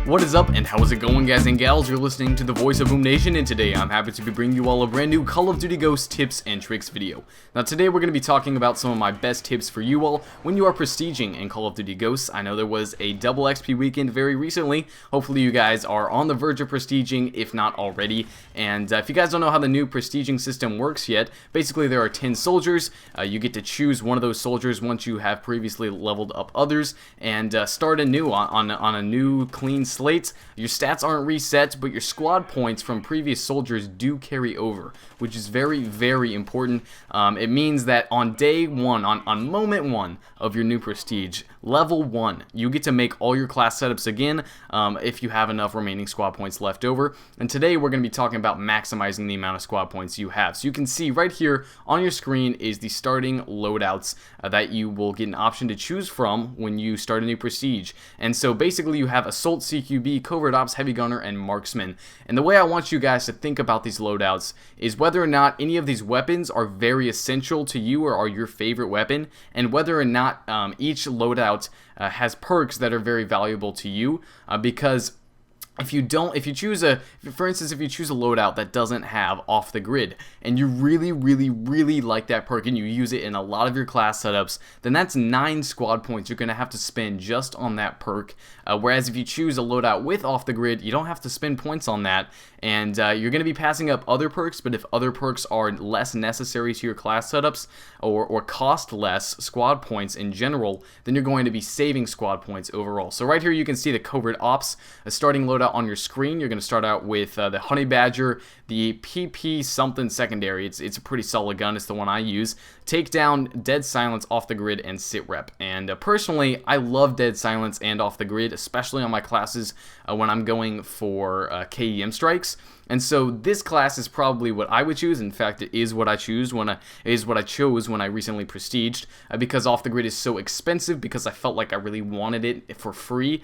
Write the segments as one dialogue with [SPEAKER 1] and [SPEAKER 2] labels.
[SPEAKER 1] What is up and how is it going, guys and gals? You're listening to the voice of Boom Nation, and today I'm happy to be bringing you all a brand new Call of Duty Ghosts tips and tricks video. Now today we're going to be talking about some of my best tips for you all when you are prestiging in Call of Duty Ghosts. I know there was a double XP weekend very recently. Hopefully you guys are on the verge of prestiging, if not already. And if you guys don't know how the new prestiging system works yet, basically there are 10 soldiers. You get to choose one of those soldiers once you have previously leveled up others and start anew on a new clean slate. Your stats aren't reset, but your squad points from previous soldiers do carry over, which is very, very important. It means that on day one, on moment one of your new prestige, level 1, you get to make all your class setups again if you have enough remaining squad points left over. And today we're going to be talking about maximizing the amount of squad points you have. So you can see right here on your screen is the starting loadouts that you will get an option to choose from when you start a new prestige. And so basically you have Assault, CQB, Covert Ops, Heavy Gunner, and Marksman. And the way I want you guys to think about these loadouts is whether or not any of these weapons are very essential to you or are your favorite weapon, and whether or not each loadout has perks that are very valuable to you, because if you choose a loadout that doesn't have off the grid and you really like that perk and you use it in a lot of your class setups, then that's 9 squad points you're going to have to spend just on that perk. Whereas if you choose a loadout with off the grid, you don't have to spend points on that, and you're going to be passing up other perks. But if other perks are less necessary to your class setups or cost less squad points in general, then you're going to be saving squad points overall. So right here you can see the Covert Ops, a starting loadout on your screen. You're going to start out with the Honey Badger, the PP something secondary. It's a pretty solid gun. It's the one I use. Take down, Dead Silence, off the grid, and sit rep. And personally, I love Dead Silence and off the grid, especially on my classes when I'm going for KEM strikes. And so this class is probably what I would choose. In fact, it is what I chose when I recently prestiged, because off the grid is so expensive, because I felt like I really wanted it for free,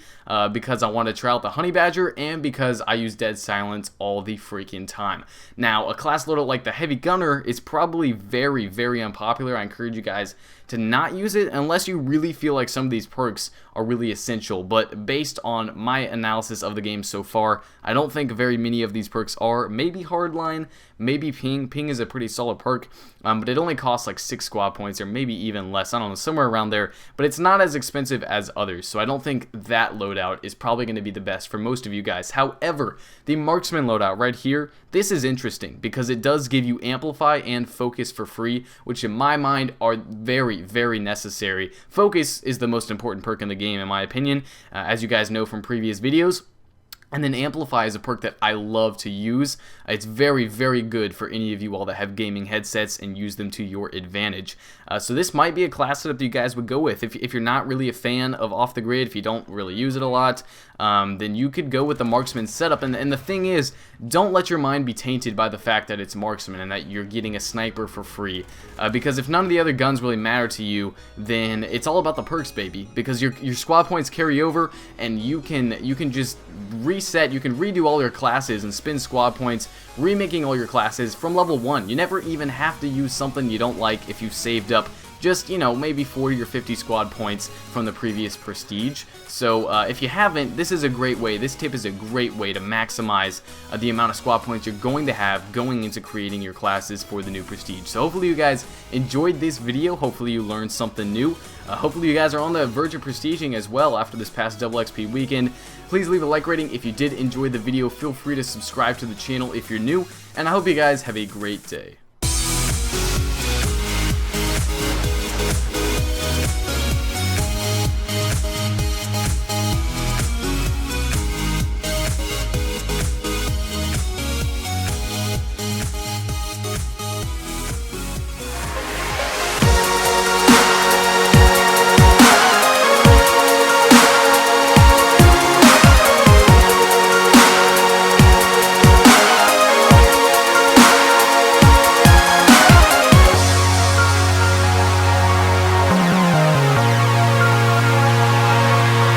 [SPEAKER 1] because I wanted to try out the Honey Badger, and because I use Dead Silence all the freaking time. Now, a class loadout like the Heavy Gunner is probably very unpopular. I encourage you guys to not use it unless you really feel like some of these perks are really essential. But based on my analysis of the game so far, I don't think very many of these perks are. Maybe Hardline, maybe Ping. Ping is a pretty solid perk, but it only costs like 6 squad points, or maybe even less. I don't know, somewhere around there. But it's not as expensive as others, so I don't think that loadout is probably going to be the best for most of you guys. However, the Marksman loadout right here, this is interesting because it does give you Amplify and Focus for free, which in my mind are very necessary. Focus is the most important perk in the game in my opinion, as you guys know from previous videos. And then Amplify is a perk that I love to use. It's very good for any of you all that have gaming headsets and use them to your advantage. So this might be a class setup that you guys would go with. If you're not really a fan of off the grid, if you don't really use it a lot, then you could go with the Marksman setup. And the thing is, don't let your mind be tainted by the fact that it's Marksman and that you're getting a sniper for free. Because if none of the other guns really matter to you, then it's all about the perks, baby. Because your squad points carry over, and you can just reset, you can redo all your classes and spend squad points remaking all your classes from level 1. You never even have to use something you don't like if you've saved up just, you know, maybe 40 or 50 squad points from the previous prestige. So if you haven't, this is a great way. This tip is a great way to maximize the amount of squad points you're going to have going into creating your classes for the new prestige. So hopefully you guys enjoyed this video. Hopefully you learned something new. Hopefully you guys are on the verge of prestiging as well after this past double XP weekend. Please leave a like rating if you did enjoy the video. Feel free to subscribe to the channel if you're new, and I hope you guys have a great day.